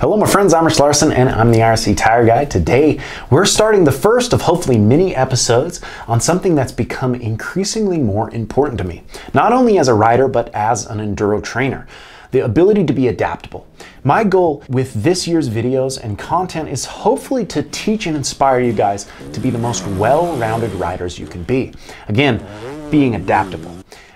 Hello my friends, I'm Rich Larson and I'm the IRC Tire Guy. Today we're starting the first of hopefully many episodes on something that's become increasingly more important to me, not only as a rider but as an enduro trainer. The ability to be adaptable. My goal with this year's videos and content is hopefully to teach and inspire you guys to be the most well-rounded riders you can be. Again, being adaptable.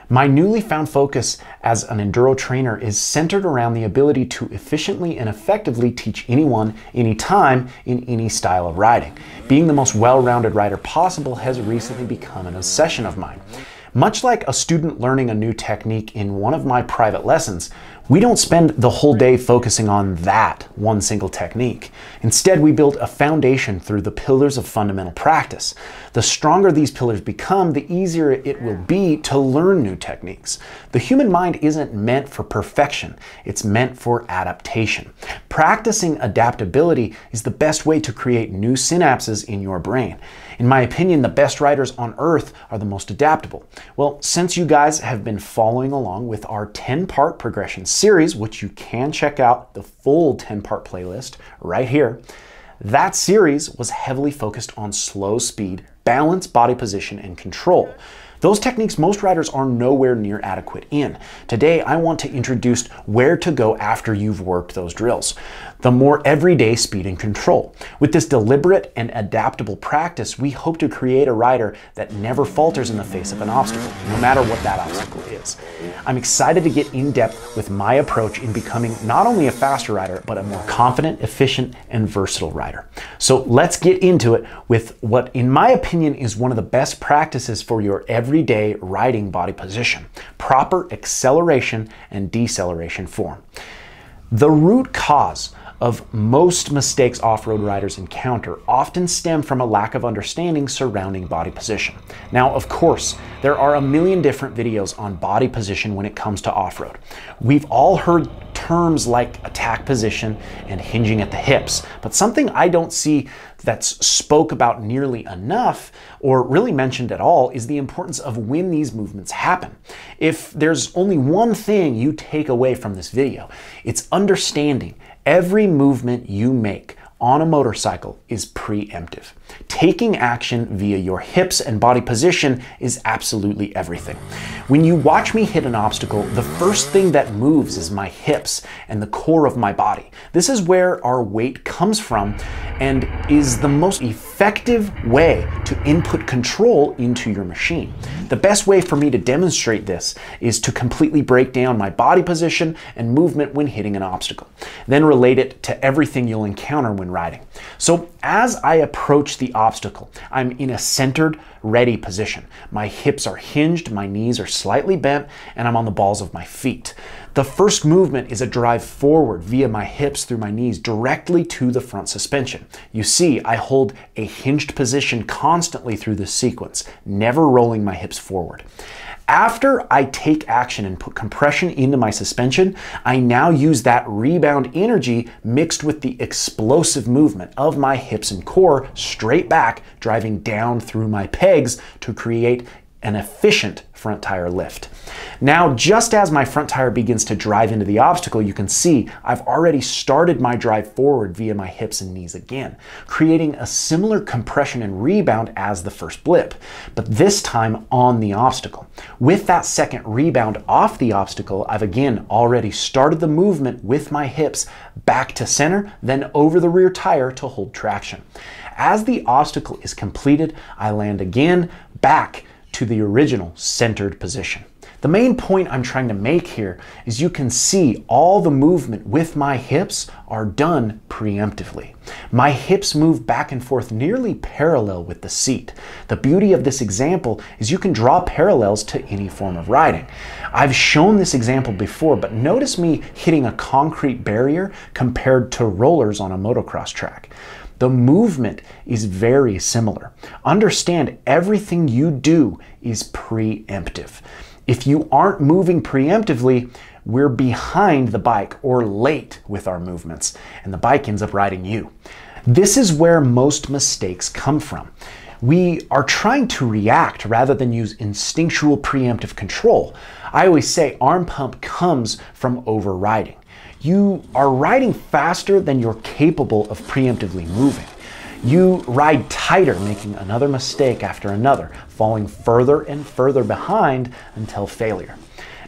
My newly found focus as an enduro trainer is centered around the ability to efficiently and effectively teach anyone, anytime, in any style of riding. Being the most well-rounded rider possible has recently become an obsession of mine. Much like a student learning a new technique in one of my private lessons, we don't spend the whole day focusing on that one single technique. Instead, we build a foundation through the pillars of fundamental practice. The stronger these pillars become, the easier it will be to learn new techniques. The human mind isn't meant for perfection, it's meant for adaptation. Practicing adaptability is the best way to create new synapses in your brain. In my opinion, the best riders on earth are the most adaptable. Well, since you guys have been following along with our 10-part progression series, which you can check out the full 10-part playlist right here, that series was heavily focused on slow speed, balance, body position, and control. Those techniques most riders are nowhere near adequate in. Today, I want to introduce where to go after you've worked those drills. The more everyday speed and control. With this deliberate and adaptable practice, we hope to create a rider that never falters in the face of an obstacle, no matter what that obstacle is. I'm excited to get in depth with my approach in becoming not only a faster rider, but a more confident, efficient, and versatile rider. So let's get into it with what, in my opinion, is one of the best practices for your everyday riding body position: proper acceleration and deceleration form. The root cause of most mistakes off-road riders encounter often stem from a lack of understanding surrounding body position. Now, of course, there are a million different videos on body position when it comes to off-road. We've all heard terms like attack position and hinging at the hips, but something I don't see that's spoke about nearly enough or really mentioned at all is the importance of when these movements happen. If there's only one thing you take away from this video, it's understanding every movement you make on a motorcycle is preemptive. Taking action via your hips and body position is absolutely everything. When you watch me hit an obstacle, the first thing that moves is my hips and the core of my body. This is where our weight comes from and is the most effective way to input control into your machine. The best way for me to demonstrate this is to completely break down my body position and movement when hitting an obstacle, then relate it to everything you'll encounter when riding. So as I approach the obstacle, I'm in a centered, ready position. My hips are hinged, my knees are slightly bent, and I'm on the balls of my feet. The first movement is a drive forward via my hips through my knees directly to the front suspension. You see, I hold a hinged position constantly through this sequence, never rolling my hips forward. After I take action and put compression into my suspension, I now use that rebound energy mixed with the explosive movement of my hips and core straight back, driving down through my pegs to create an efficient front tire lift. Now, just as my front tire begins to drive into the obstacle, you can see I've already started my drive forward via my hips and knees again, creating a similar compression and rebound as the first blip, but this time on the obstacle. With that second rebound off the obstacle, I've again already started the movement with my hips back to center, then over the rear tire to hold traction. As the obstacle is completed, I land again back to the original centered position. The main point I'm trying to make here is you can see all the movement with my hips are done preemptively. My hips move back and forth nearly parallel with the seat. The beauty of this example is you can draw parallels to any form of riding. I've shown this example before, but notice me hitting a concrete barrier compared to rollers on a motocross track. The movement is very similar. Understand, everything you do is preemptive. If you aren't moving preemptively, we're behind the bike or late with our movements, and the bike ends up riding you. This is where most mistakes come from. We are trying to react rather than use instinctual preemptive control. I always say arm pump comes from overriding. You are riding faster than you're capable of preemptively moving. You ride tighter, making another mistake after another, falling further and further behind until failure.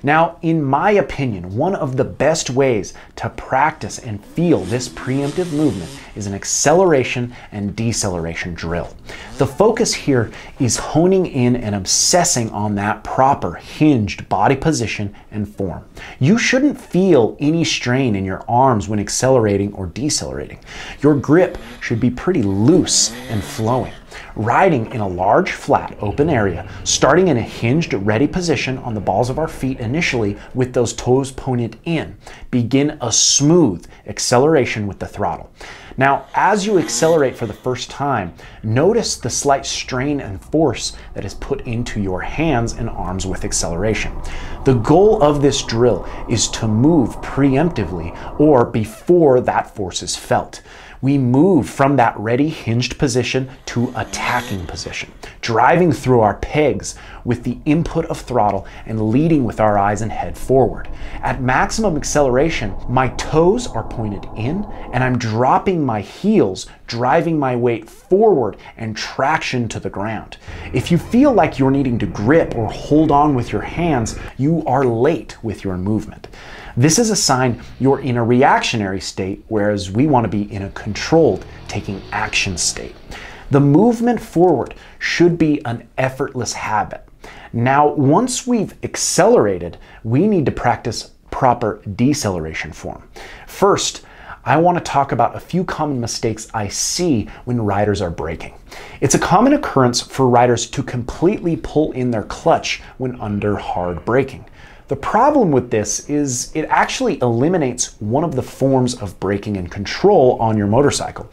Now, in my opinion, one of the best ways to practice and feel this preemptive movement is an acceleration and deceleration drill. The focus here is honing in and obsessing on that proper hinged body position and form. You shouldn't feel any strain in your arms when accelerating or decelerating. Your grip should be pretty loose and flowing. Riding in a large, flat, open area, starting in a hinged, ready position on the balls of our feet initially with those toes pointed in. Begin a smooth acceleration with the throttle. Now, as you accelerate for the first time, notice the slight strain and force that is put into your hands and arms with acceleration. The goal of this drill is to move preemptively or before that force is felt. We move from that ready hinged position to attacking position, driving through our pegs with the input of throttle and leading with our eyes and head forward. At maximum acceleration, my toes are pointed in and I'm dropping my heels, driving my weight forward and traction to the ground. If you feel like you're needing to grip or hold on with your hands, you are late with your movement. This is a sign you're in a reactionary state, whereas we want to be in a controlled, taking action state. The movement forward should be an effortless habit. Now, once we've accelerated, we need to practice proper deceleration form. First, I want to talk about a few common mistakes I see when riders are braking. It's a common occurrence for riders to completely pull in their clutch when under hard braking. The problem with this is it actually eliminates one of the forms of braking and control on your motorcycle.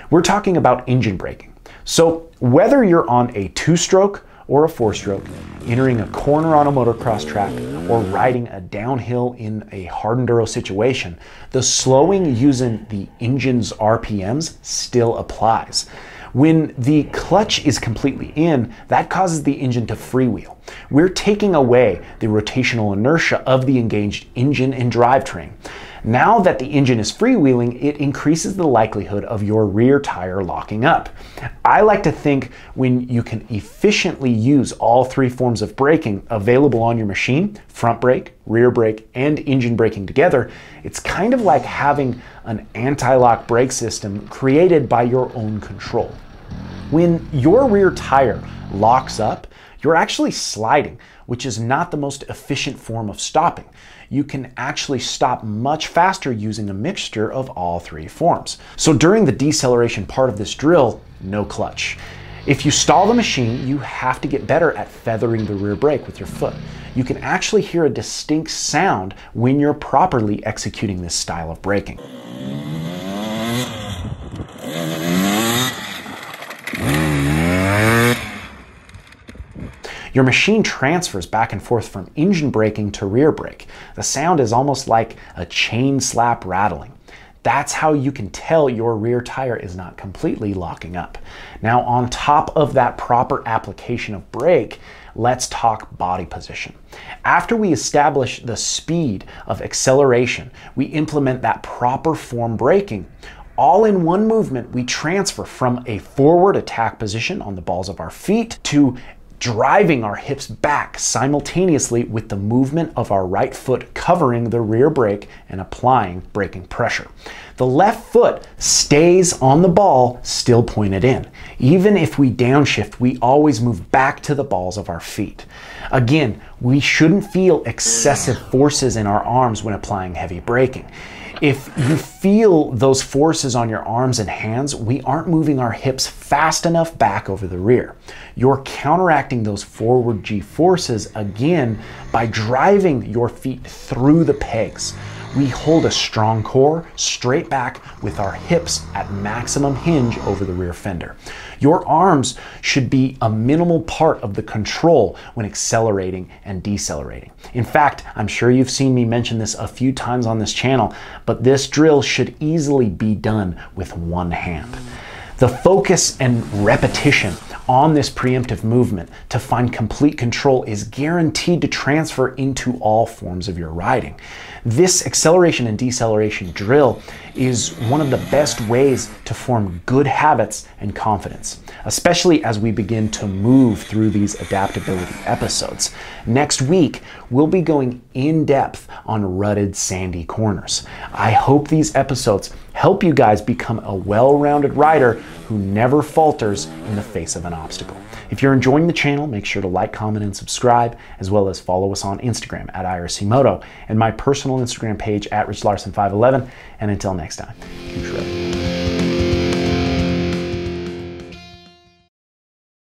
We're talking about engine braking. So whether you're on a 2-stroke or a 4-stroke, entering a corner on a motocross track, or riding a downhill in a hard enduro situation, the slowing using the engine's RPMs still applies. When the clutch is completely in, that causes the engine to freewheel. We're taking away the rotational inertia of the engaged engine and drivetrain. Now that the engine is freewheeling, it increases the likelihood of your rear tire locking up. I like to think when you can efficiently use all three forms of braking available on your machine, front brake, rear brake, and engine braking together, it's kind of like having an anti-lock brake system created by your own control. When your rear tire locks up, you're actually sliding, which is not the most efficient form of stopping. You can actually stop much faster using a mixture of all three forms. So during the deceleration part of this drill, no clutch. If you stall the machine, you have to get better at feathering the rear brake with your foot. You can actually hear a distinct sound when you're properly executing this style of braking. Your machine transfers back and forth from engine braking to rear brake. The sound is almost like a chain slap rattling. That's how you can tell your rear tire is not completely locking up. Now, on top of that proper application of brake, let's talk body position. After we establish the speed of acceleration, we implement that proper form braking. All in one movement, we transfer from a forward attack position on the balls of our feet to driving our hips back simultaneously with the movement of our right foot covering the rear brake and applying braking pressure. The left foot stays on the ball, still pointed in. Even if we downshift, we always move back to the balls of our feet. Again, we shouldn't feel excessive forces in our arms when applying heavy braking. If you feel those forces on your arms and hands, we aren't moving our hips fast enough back over the rear. You're counteracting those forward G forces again by driving your feet through the pegs. We hold a strong core straight back with our hips at maximum hinge over the rear fender. Your arms should be a minimal part of the control when accelerating and decelerating. In fact, I'm sure you've seen me mention this a few times on this channel, but this drill should easily be done with one hand. The focus and repetition on this preemptive movement to find complete control is guaranteed to transfer into all forms of your riding. This acceleration and deceleration drill is one of the best ways to form good habits and confidence, especially as we begin to move through these adaptability episodes. Next week, we'll be going in depth on rutted, sandy corners. I hope these episodes help you guys become a well-rounded rider who never falters in the face of an obstacle. If you're enjoying the channel, make sure to like, comment, and subscribe, as well as follow us on Instagram at IRC Moto and my personal Instagram page at RichLarson511. And until next time, keep shredding.